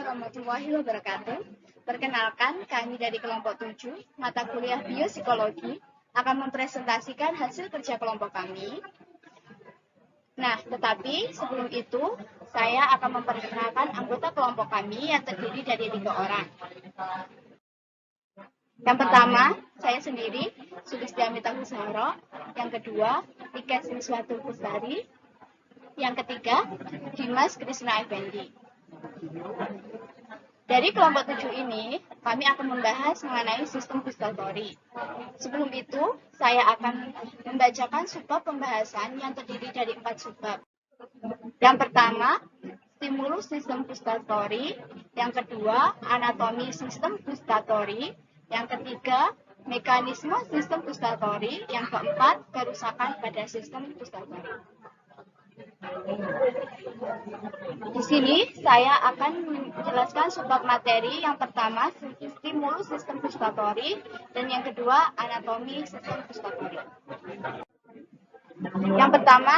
warahmatullahi wabarakatuh. Perkenalkan, kami dari kelompok 7, mata kuliah biopsikologi, akan mempresentasikan hasil kerja kelompok kami. Nah, tetapi sebelum itu, saya akan memperkenalkan anggota kelompok kami yang terdiri dari 3 orang. Yang pertama, saya sendiri, Sulistiamita Husahro. Yang kedua, Tika Siswatul Kusari. Yang ketiga, Dimas Krisna Effendi. Dari kelompok 7 ini, kami akan membahas mengenai sistem gustatory. Sebelum itu, saya akan membacakan subbab pembahasan yang terdiri dari 4 subbab. Yang pertama, stimulus sistem gustatory. Yang kedua, anatomi sistem gustatory. Yang ketiga, mekanisme sistem gustatory. Yang keempat, kerusakan pada sistem gustatory. Di sini saya akan menjelaskan subbab materi. Yang pertama, stimulus sistem gustatory, dan yang kedua, anatomi sistem gustatory. Yang pertama,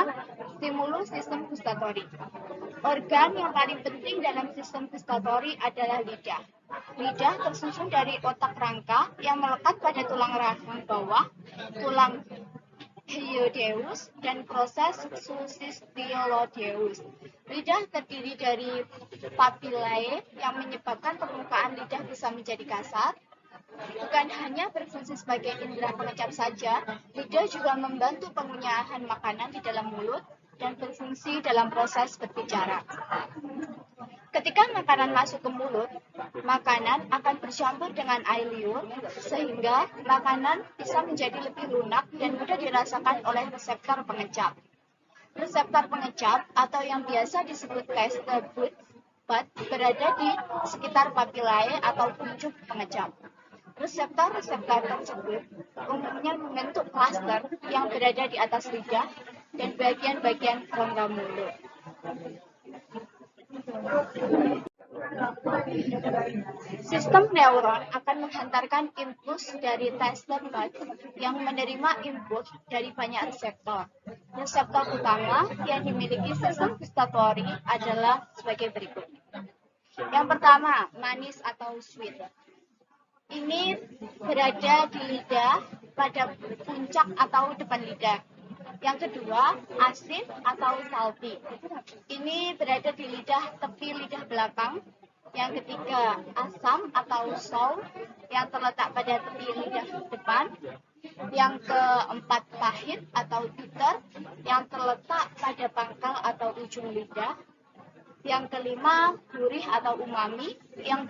stimulus sistem gustatory. Organ yang paling penting dalam sistem gustatory adalah lidah. Lidah tersusun dari otak rangka yang melekat pada tulang rahang bawah, tulang hyoideus, dan proses susistiolodeus. Lidah terdiri dari papillae yang menyebabkan permukaan lidah bisa menjadi kasar. Bukan hanya berfungsi sebagai indera pengecap saja, lidah juga membantu pengunyahan makanan di dalam mulut dan berfungsi dalam proses berbicara. Ketika makanan masuk ke mulut, makanan akan bercampur dengan air liur sehingga makanan bisa menjadi lebih lunak dan mudah dirasakan oleh reseptor pengecap. Reseptor pengecap atau yang biasa disebut taste bud berada di sekitar papillae atau kuncup pengecap. Reseptor-reseptor tersebut umumnya membentuk klaster yang berada di atas lidah dan bagian-bagian rongga mulut. Sistem neuron akan menghantarkan impuls dari taste bud yang menerima input dari banyak reseptor. Reseptor utama yang dimiliki sistem gustatory adalah sebagai berikut. Yang pertama, manis atau sweet. Ini berada di lidah pada puncak atau depan lidah. Yang kedua, asin atau salty. Ini berada di lidah tepi lidah belakang. Yang ketiga, asam atau sour yang terletak pada tepi lidah depan. Yang keempat, pahit atau bitter yang terletak pada pangkal atau ujung lidah. Yang kelima, gurih atau umami yang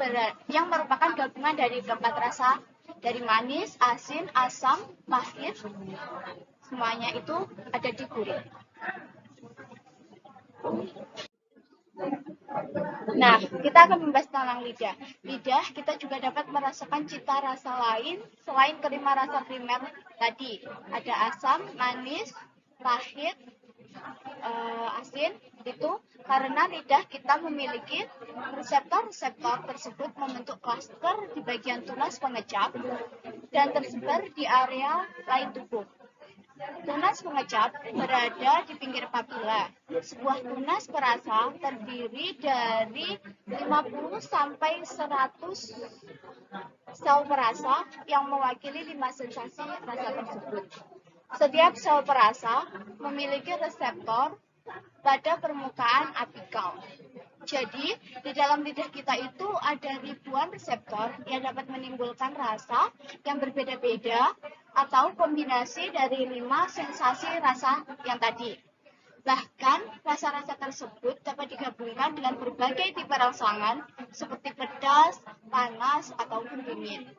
merupakan gabungan dari keempat rasa, dari manis, asin, asam, pahit. Semuanya itu ada di gurih. Nah, kita akan membahas tentang lidah. Lidah kita juga dapat merasakan cita rasa lain selain kelima rasa primer tadi. Ada asam, manis, pahit, asin. Itu karena lidah kita memiliki reseptor-reseptor tersebut membentuk klaster di bagian tunas pengecap dan tersebar di area lain tubuh. Tunas pengecap berada di pinggir papila. Sebuah tunas perasa terdiri dari 50 sampai 100 sel perasa yang mewakili 5 sensasi rasa tersebut. Setiap sel perasa memiliki reseptor pada permukaan apikal. Jadi, di dalam lidah kita itu ada ribuan reseptor yang dapat menimbulkan rasa yang berbeda-beda atau kombinasi dari 5 sensasi rasa yang tadi. Bahkan, rasa-rasa tersebut dapat digabungkan dengan berbagai tipe rangsangan seperti pedas, panas, ataupun dingin.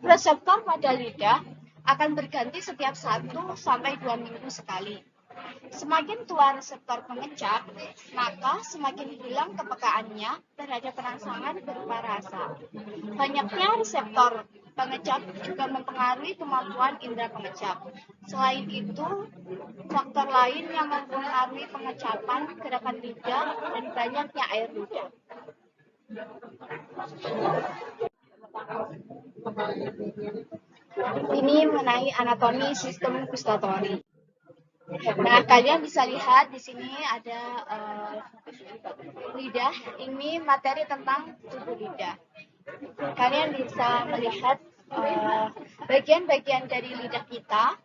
Reseptor pada lidah akan berganti setiap 1 sampai 2 minggu sekali. Semakin tua reseptor pengecap, maka semakin hilang kepekaannya terhadap rangsangan berupa rasa. Banyaknya reseptor pengecap juga mempengaruhi kemampuan indera pengecap. Selain itu, faktor lain yang mempengaruhi pengecapan gerakan lidah dan banyaknya air lidah. Ini mengenai anatomi sistem gustatory. Nah, kalian bisa lihat di sini ada lidah ini materi tentang tubuh lidah. Kalian bisa melihat bagian-bagian dari lidah kita.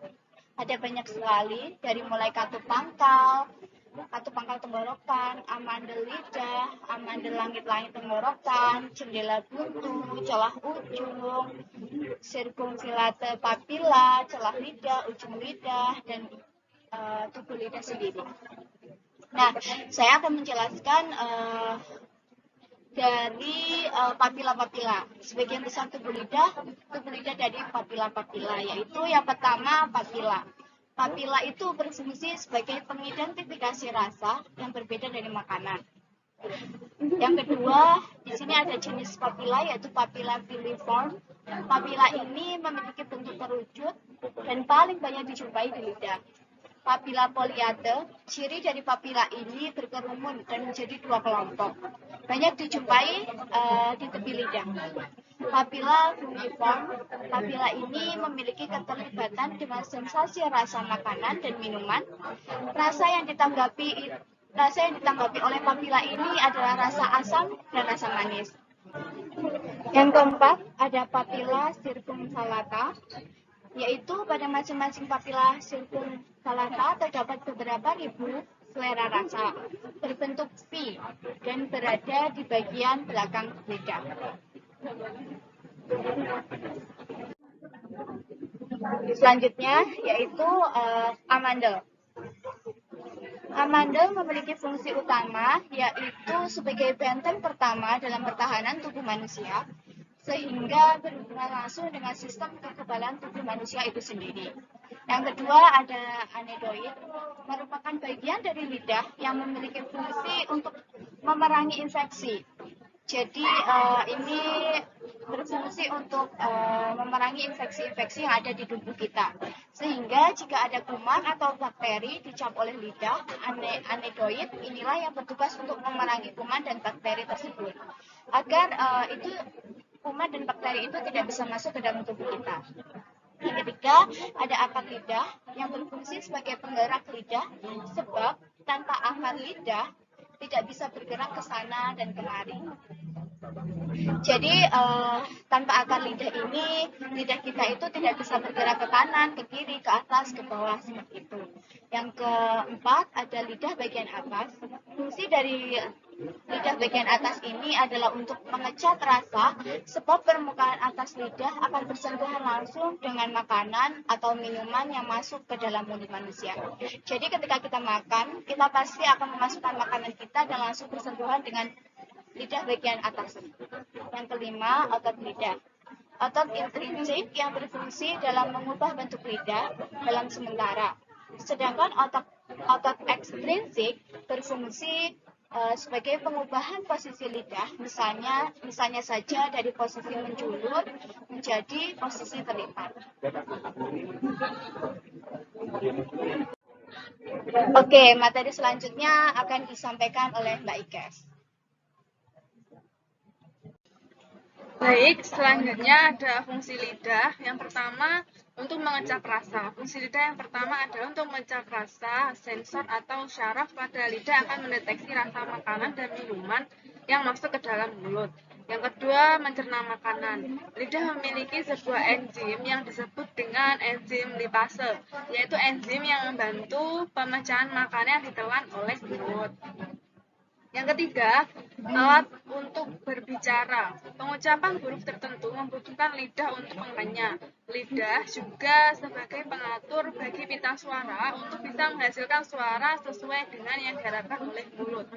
Ada banyak sekali, dari mulai katup pangkal tenggorokan, amandel lidah, amandel langit-langit tenggorokan, jendela buntu, celah ujung, sirkumfilate papila, celah lidah, ujung lidah, dan tubuh lidah sendiri. Nah, saya akan menjelaskan dari papila-papila. Sebagian besar tubuh lidah dari papila-papila, yaitu yang pertama papila. Papila itu berfungsi sebagai pengidentifikasi rasa yang berbeda dari makanan. Yang kedua, di sini ada jenis papila, yaitu papila filiform. Papila ini memiliki bentuk kerucut dan paling banyak dijumpai di lidah. Papila poliate, ciri dari papila ini berkerumun dan menjadi dua kelompok. Banyak dijumpai di tepi lidah. Papila funiform, papila ini memiliki keterlibatan dengan sensasi rasa makanan dan minuman. Rasa yang ditanggapi oleh papila ini adalah rasa asam dan rasa manis. Yang keempat, ada papila circumvallata, yaitu pada masing-masing papila circumvallata terdapat beberapa ribu selera rasa berbentuk V dan berada di bagian belakang lidah. Selanjutnya yaitu amandel. Amandel memiliki fungsi utama, yaitu sebagai benteng pertama dalam pertahanan tubuh manusia, sehingga berhubungan langsung dengan sistem kekebalan tubuh manusia itu sendiri. Yang kedua ada anedoid, merupakan bagian dari lidah yang memiliki fungsi untuk memerangi infeksi. Jadi ini berfungsi untuk memerangi infeksi-infeksi yang ada di tubuh kita. Sehingga jika ada kuman atau bakteri dicap oleh lidah, anedoid inilah yang bertugas untuk memerangi kuman dan bakteri tersebut. Agar kuman dan bakteri itu tidak bisa masuk ke dalam tubuh kita. Yang ketiga, ada akar lidah yang berfungsi sebagai penggerak lidah, sebab tanpa akar lidah tidak bisa bergerak ke sana dan kemari. Jadi tanpa akar lidah ini, lidah kita itu tidak bisa bergerak ke kanan, ke kiri, ke atas, ke bawah, seperti itu. Yang keempat, ada lidah bagian atas. Fungsi dari lidah bagian atas ini adalah untuk mengecat rasa, sebab permukaan atas lidah akan bersentuhan langsung dengan makanan atau minuman yang masuk ke dalam mulut manusia. Jadi ketika kita makan, kita pasti akan memasukkan makanan kita dan langsung bersentuhan dengan lidah bagian atas. Yang kelima, otot lidah. Otot intrinsik yang berfungsi dalam mengubah bentuk lidah dalam sementara. Sedangkan otot ekstrinsik berfungsi sebagai pengubahan posisi lidah, misalnya saja dari posisi menjulur menjadi posisi terlipat. Oke, materi selanjutnya akan disampaikan oleh Mbak Ikes. Baik, selanjutnya ada fungsi lidah. Yang pertama, untuk mengecap rasa. Fungsi lidah yang pertama adalah untuk mengecap rasa. Sensor atau syaraf pada lidah akan mendeteksi rasa makanan dan minuman yang masuk ke dalam mulut. Yang kedua, mencerna makanan. Lidah memiliki sebuah enzim yang disebut dengan enzim lipase, yaitu enzim yang membantu pemecahan makanan yang ditelan oleh mulut. Yang ketiga, alat untuk berbicara. Pengucapan huruf tertentu membutuhkan lidah untuk mengenyah. Lidah juga sebagai pengatur bagi pita suara untuk bisa menghasilkan suara sesuai dengan yang diharapkan oleh mulut.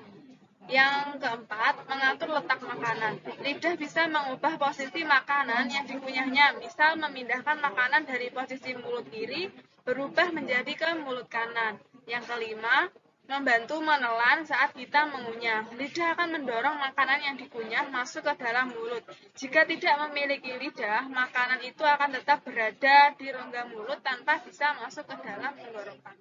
Yang keempat, mengatur letak makanan. Lidah bisa mengubah posisi makanan yang dikunyahnya, misal memindahkan makanan dari posisi mulut kiri berubah menjadi ke mulut kanan. Yang kelima, membantu menelan saat kita mengunyah. Lidah akan mendorong makanan yang dikunyah masuk ke dalam mulut. Jika tidak memiliki lidah, makanan itu akan tetap berada di rongga mulut tanpa bisa masuk ke dalam tenggorokan.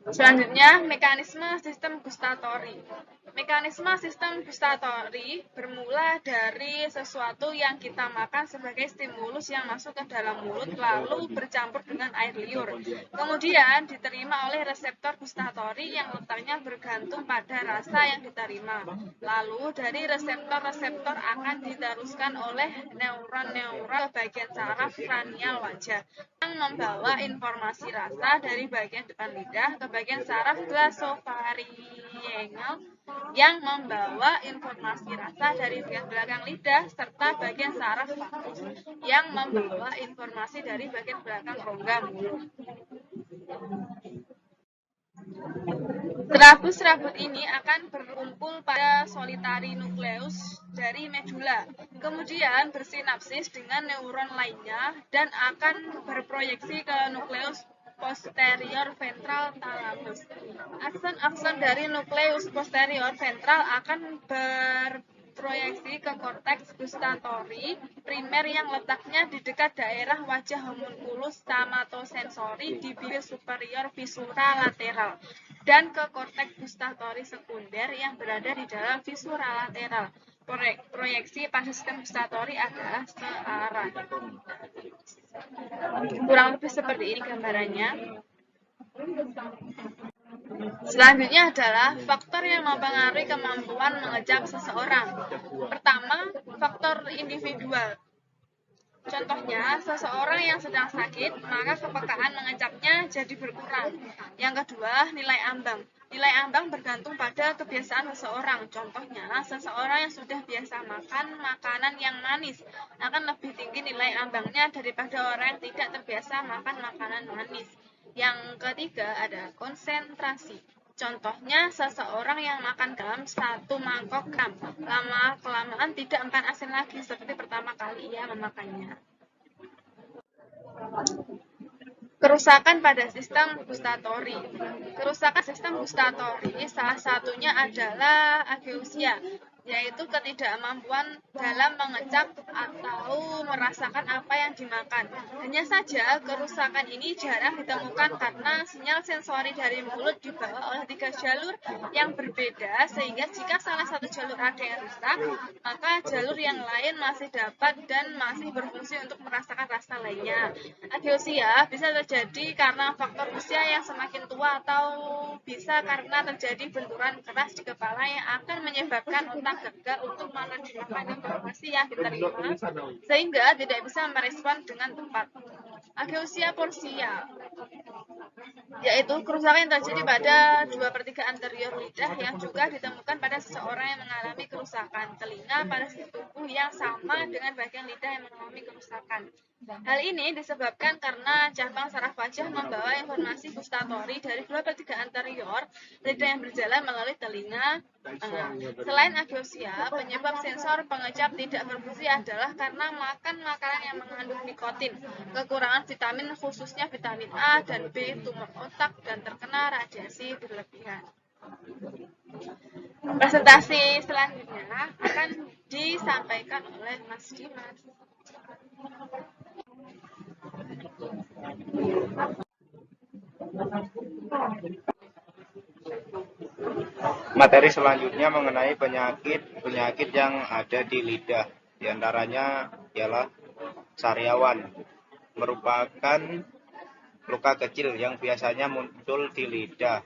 Selanjutnya, mekanisme sistem gustatori. Mekanisme sistem gustatori bermula dari sesuatu yang kita makan sebagai stimulus yang masuk ke dalam mulut lalu bercampur dengan air liur. Kemudian diterima oleh reseptor gustatori yang letaknya bergantung pada rasa yang diterima. Lalu dari reseptor-reseptor akan diteruskan oleh neuron-neuron ke bagian saraf kranial wajah yang membawa informasi rasa dari bagian depan lidah ke bagian saraf glossopharyngeal yang membawa informasi rasa dari bagian belakang lidah serta bagian saraf vagus yang membawa informasi dari bagian belakang rongga mulut. Serabut-serabut ini akan berkumpul pada solitary nucleus dari medula, kemudian bersinapsis dengan neuron lainnya dan akan berproyeksi ke nukleus posterior ventral thalamus. Akson-akson dari nukleus posterior ventral akan berproyeksi ke korteks gustatori primer yang letaknya di dekat daerah wajah homunculus somatosensori di bibir superior visura lateral dan ke korteks gustatori sekunder yang berada di dalam visura lateral. Proyeksi pada sistem gustatori adalah searah. Kurang lebih seperti ini gambarannya. Selanjutnya adalah faktor yang mempengaruhi kemampuan mengecap seseorang. Pertama, faktor individual. Contohnya, seseorang yang sedang sakit, maka kepekaan mengecapnya jadi berkurang. Yang kedua, nilai ambang. Nilai ambang bergantung pada kebiasaan seseorang. Contohnya, seseorang yang sudah biasa makan makanan yang manis akan lebih tinggi nilai ambangnya daripada orang yang tidak terbiasa makan makanan manis. Yang ketiga ada konsentrasi. Contohnya, seseorang yang makan garam 1 mangkok garam, lama-kelamaan tidak makan asin lagi seperti pertama kali ia memakannya. Kerusakan pada sistem gustatori. Kerusakan sistem gustatori salah satunya adalah ageusia, yaitu ketidakmampuan dalam mengecap atau merasakan apa yang dimakan. Hanya saja kerusakan ini jarang ditemukan karena sinyal sensori dari mulut dibawa oleh 3 jalur yang berbeda, sehingga jika salah satu jalur ada yang rusak, maka jalur yang lain masih dapat dan masih berfungsi untuk merasakan rasa lainnya. Ageusia bisa terjadi karena faktor usia yang semakin tua atau bisa karena terjadi benturan keras di kepala yang akan menyebabkan otak gagal untuk menerjemahkan informasi yang diterima sehingga tidak bisa merespon dengan tepat. Ageusia porsial, yaitu kerusakan yang terjadi pada 2/3 anterior lidah yang juga ditemukan pada seseorang yang mengalami kerusakan telinga pada sisi tubuh yang sama dengan bagian lidah yang mengalami kerusakan. Hal ini disebabkan karena cabang saraf wajah membawa informasi gustatori dari 2/3 anterior lidah yang berjalan melalui telinga. Selain ageusia, penyebab sensor pengecap tidak berfungsi adalah karena makan makanan yang mengandung nikotin, kekurangan vitamin khususnya vitamin A dan B, tumor otak, dan terkena radiasi berlebihan. Presentasi selanjutnya akan disampaikan oleh Mas Dimas. Materi selanjutnya mengenai penyakit yang ada di lidah. Di antaranya ialah sariawan, merupakan luka kecil yang biasanya muncul di lidah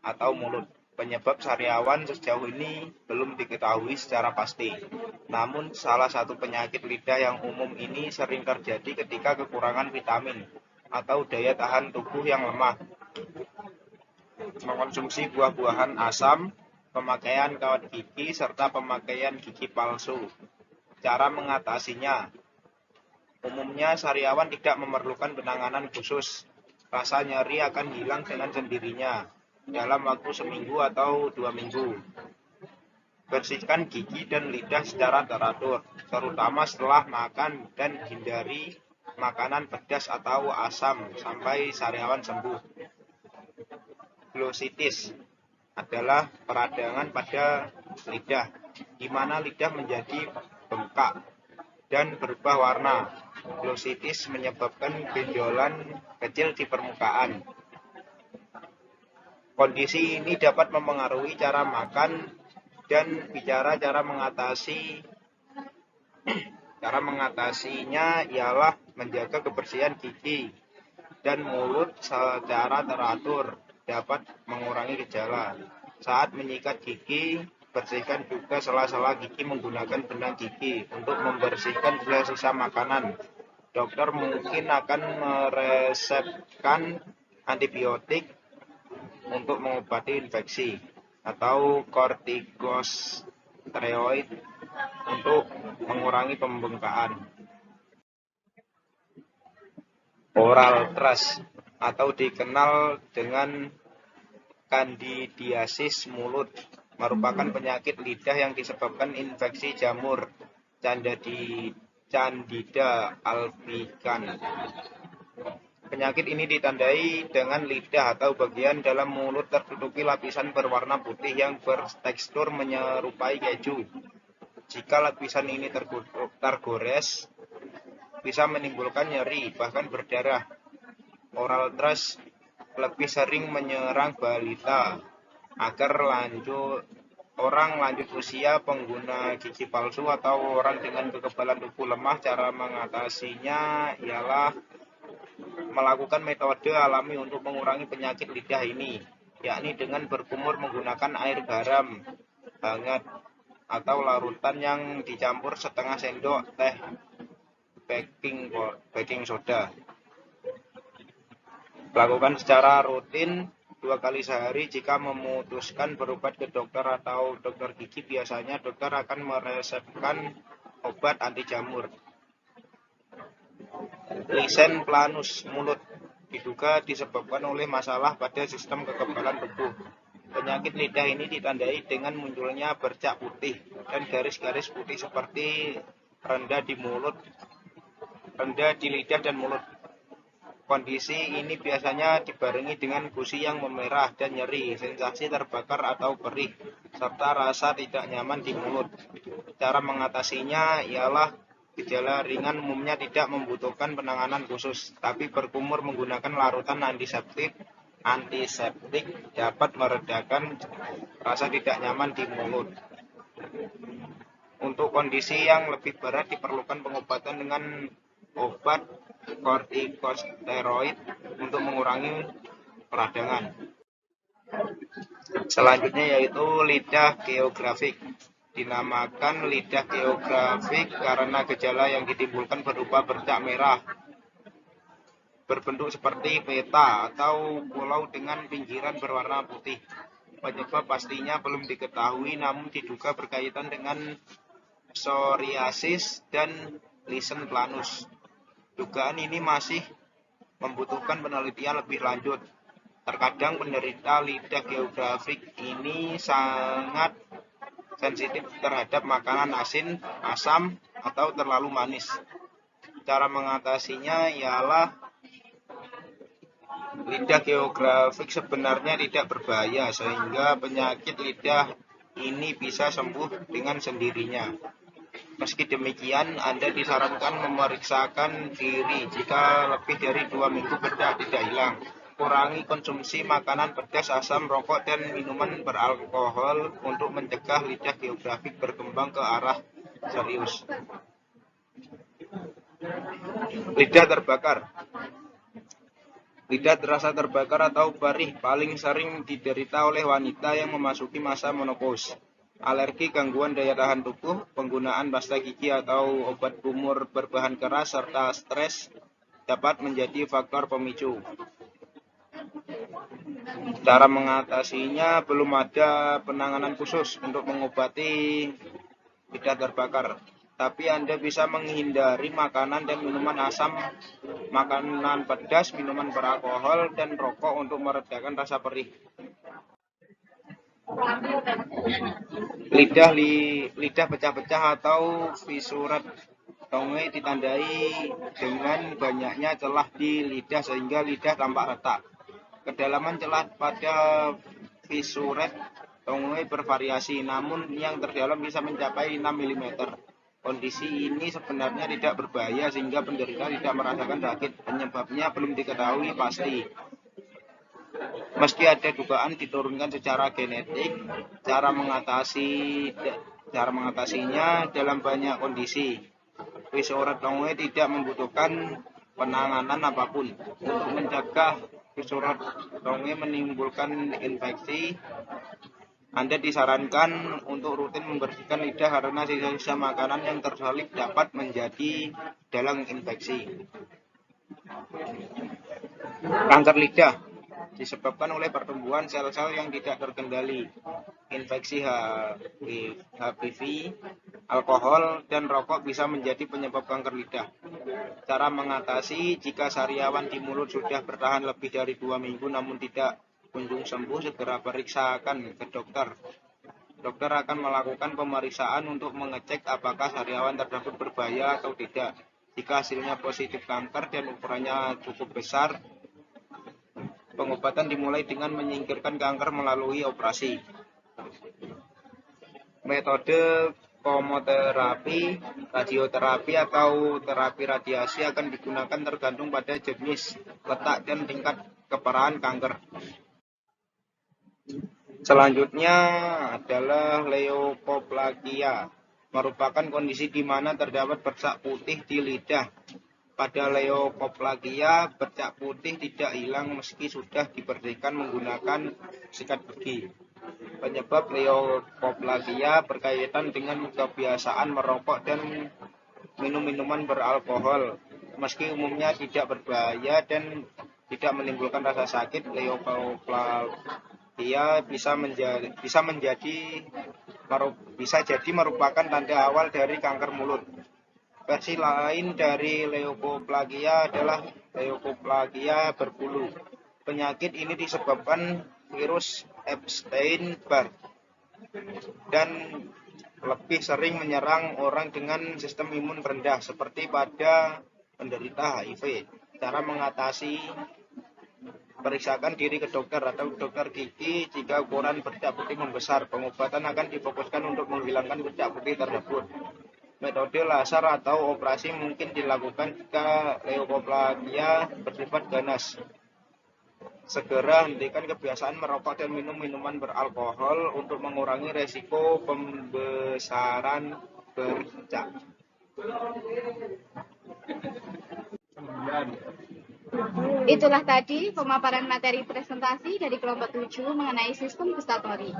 atau mulut. Penyebab sariawan sejauh ini belum diketahui secara pasti. Namun salah satu penyakit lidah yang umum ini sering terjadi ketika kekurangan vitamin atau daya tahan tubuh yang lemah. Mengkonsumsi buah-buahan asam, pemakaian kawat gigi, serta pemakaian gigi palsu. Cara mengatasinya, umumnya sariawan tidak memerlukan penanganan khusus. Rasa nyeri akan hilang dengan sendirinya dalam waktu seminggu atau 2 minggu. Bersihkan gigi dan lidah secara teratur, terutama setelah makan, dan hindari makanan pedas atau asam sampai sariawan sembuh. Glossitis adalah peradangan pada lidah, di mana lidah menjadi bengkak dan berubah warna. Glossitis menyebabkan benjolan kecil di permukaan. Kondisi ini dapat mempengaruhi cara makan dan bicara. Cara mengatasinya ialah menjaga kebersihan gigi dan mulut secara teratur, dapat mengurangi gejala. Saat menyikat gigi, bersihkan juga sela-sela gigi menggunakan benang gigi untuk membersihkan sisa-sisa makanan. Dokter mungkin akan meresepkan antibiotik untuk mengobati infeksi atau kortikosteroid untuk mengurangi pembengkakan. Oral thrush atau dikenal dengan kandidiasis mulut merupakan penyakit lidah yang disebabkan infeksi jamur Candida albicans. Penyakit ini ditandai dengan lidah atau bagian dalam mulut tertutupi lapisan berwarna putih yang bertekstur menyerupai keju. Jika lapisan ini tergores, bisa menimbulkan nyeri, bahkan berdarah. Oral thrush lebih sering menyerang balita. Agar orang lanjut usia, pengguna gigi palsu, atau orang dengan kekebalan tubuh lemah, cara mengatasinya ialah melakukan metode alami untuk mengurangi penyakit lidah ini, yakni dengan berkumur menggunakan air garam hangat atau larutan yang dicampur setengah sendok teh baking soda. Lakukan secara rutin 2 kali sehari. Jika memutuskan berobat ke dokter atau dokter gigi, biasanya dokter akan meresepkan obat anti jamur. Lisen planus mulut diduga disebabkan oleh masalah pada sistem kekebalan tubuh. Penyakit lidah ini ditandai dengan munculnya bercak putih dan garis-garis putih seperti rendah di lidah dan mulut. Kondisi ini biasanya dibarengi dengan gusi yang memerah dan nyeri, sensasi terbakar atau perih, serta rasa tidak nyaman di mulut. Cara mengatasinya ialah gejala ringan umumnya tidak membutuhkan penanganan khusus, tapi berkumur menggunakan larutan antiseptik dapat meredakan rasa tidak nyaman di mulut. Untuk kondisi yang lebih berat diperlukan pengobatan dengan obat kortikosteroid untuk mengurangi peradangan. Selanjutnya yaitu lidah geografik. Dinamakan lidah geografik karena gejala yang ditimbulkan berupa bercak merah berbentuk seperti peta atau pulau dengan pinggiran berwarna putih. Penyebab pastinya belum diketahui, namun diduga berkaitan dengan psoriasis dan lisen planus. Dugaan ini masih membutuhkan penelitian lebih lanjut. Terkadang penderita lidah geografik ini sangat sensitif terhadap makanan asin, asam, atau terlalu manis. Cara mengatasinya ialah lidah geografik sebenarnya tidak berbahaya, sehingga penyakit lidah ini bisa sembuh dengan sendirinya. Meski demikian, Anda disarankan memeriksakan diri jika lebih dari 2 minggu bercak tidak hilang. Kurangi konsumsi makanan pedas, asam, rokok, dan minuman beralkohol untuk mencegah lidah geografik berkembang ke arah serius. Lidah terbakar. Lidah terasa terbakar atau perih paling sering diderita oleh wanita yang memasuki masa menopause. Alergi, gangguan daya tahan tubuh, penggunaan pasta gigi atau obat kumur berbahan keras, serta stres dapat menjadi faktor pemicu. Cara mengatasinya belum ada penanganan khusus untuk mengobati lidah terbakar. Tapi Anda bisa menghindari makanan dan minuman asam, makanan pedas, minuman beralkohol, dan rokok untuk meredakan rasa perih. Lidah pecah-pecah atau fissurat tongue ditandai dengan banyaknya celah di lidah sehingga lidah tampak retak. Kedalaman celah pada fissurat tongue bervariasi, namun yang terdalam bisa mencapai 6 mm. Kondisi ini sebenarnya tidak berbahaya sehingga penderita tidak merasakan sakit. Penyebabnya belum diketahui pasti. Meski ada dugaan diturunkan secara genetik, cara mengatasinya dalam banyak kondisi. Pisurat tonge tidak membutuhkan penanganan apapun. Untuk mencegah pisurat tonge menimbulkan infeksi, Anda disarankan untuk rutin membersihkan lidah karena sisa-sisa makanan yang tersalip dapat menjadi dalang infeksi. Kanker lidah disebabkan oleh pertumbuhan sel-sel yang tidak terkendali, infeksi HPV, alkohol, dan rokok bisa menjadi penyebab kanker lidah. Cara mengatasi: jika sariawan di mulut sudah bertahan lebih dari 2 minggu namun tidak kunjung sembuh, segera periksakan ke dokter. Dokter akan melakukan pemeriksaan untuk mengecek apakah sariawan tersebut berbahaya atau tidak. Jika hasilnya positif kanker dan ukurannya cukup besar, pengobatan dimulai dengan menyingkirkan kanker melalui operasi. Metode kemoterapi, radioterapi, atau terapi radiasi akan digunakan tergantung pada jenis, letak, dan tingkat keparahan kanker. Selanjutnya adalah leukoplakia, merupakan kondisi di mana terdapat bercak putih di lidah. Pada leukoplakia, bercak putih tidak hilang meski sudah dibersihkan menggunakan sikat gigi. Penyebab leukoplakia berkaitan dengan kebiasaan merokok dan minum minuman beralkohol. Meski umumnya tidak berbahaya dan tidak menimbulkan rasa sakit, leukoplakia bisa jadi merupakan tanda awal dari kanker mulut. Versi lain dari leukoplakia adalah leukoplakia berbulu. Penyakit ini disebabkan virus Epstein-Barr dan lebih sering menyerang orang dengan sistem imun rendah seperti pada penderita HIV. Cara mengatasi: periksakan diri ke dokter atau dokter gigi jika ukuran bercak putih membesar. Pengobatan akan difokuskan untuk menghilangkan bercak putih tersebut. Metode laser atau operasi mungkin dilakukan jika leukoplakia bersifat ganas. Segera hentikan kebiasaan merokok dan minum minuman beralkohol untuk mengurangi resiko pembesaran bercak. Itulah tadi pemaparan materi presentasi dari kelompok 7 mengenai sistem gustatory.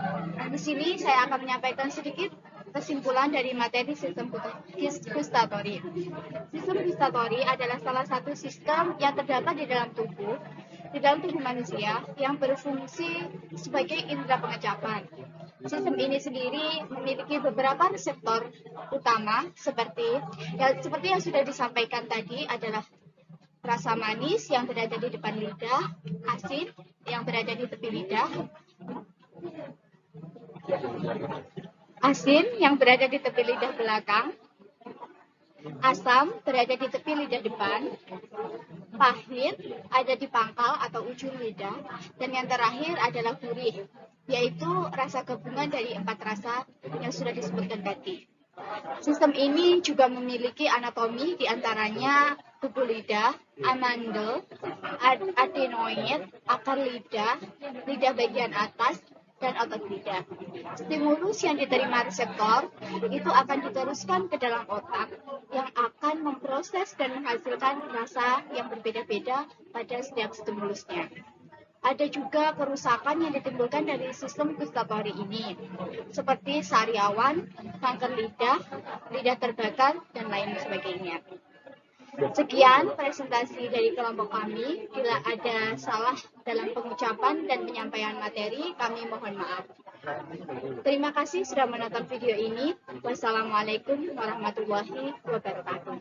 Di sini saya akan menyampaikan sedikit kesimpulan dari materi sistem gustatory. Sistem gustatory adalah salah satu sistem yang terdapat di dalam tubuh manusia yang berfungsi sebagai indera pengecapan. Sistem ini sendiri memiliki beberapa reseptor utama seperti yang sudah disampaikan tadi adalah rasa manis yang berada di depan lidah, asin yang berada di tepi lidah, asin yang berada di tepi lidah belakang, asam berada di tepi lidah depan, pahit ada di pangkal atau ujung lidah, dan yang terakhir adalah gurih, yaitu rasa gabungan dari 4 rasa yang sudah disebutkan tadi. Sistem ini juga memiliki anatomi diantaranya tubuh lidah, amandel, adenoid, akar lidah, lidah bagian atas, dan otot lidah. Stimulus yang diterima reseptor itu akan diteruskan ke dalam otak yang akan memproses dan menghasilkan rasa yang berbeda-beda pada setiap stimulusnya. Ada juga kerusakan yang ditimbulkan dari sistem gustatory ini, seperti sariawan, kanker lidah, lidah terbakar, dan lain sebagainya. Sekian presentasi dari kelompok kami. Bila ada salah dalam pengucapan dan penyampaian materi, kami mohon maaf. Terima kasih sudah menonton video ini. Wassalamualaikum warahmatullahi wabarakatuh.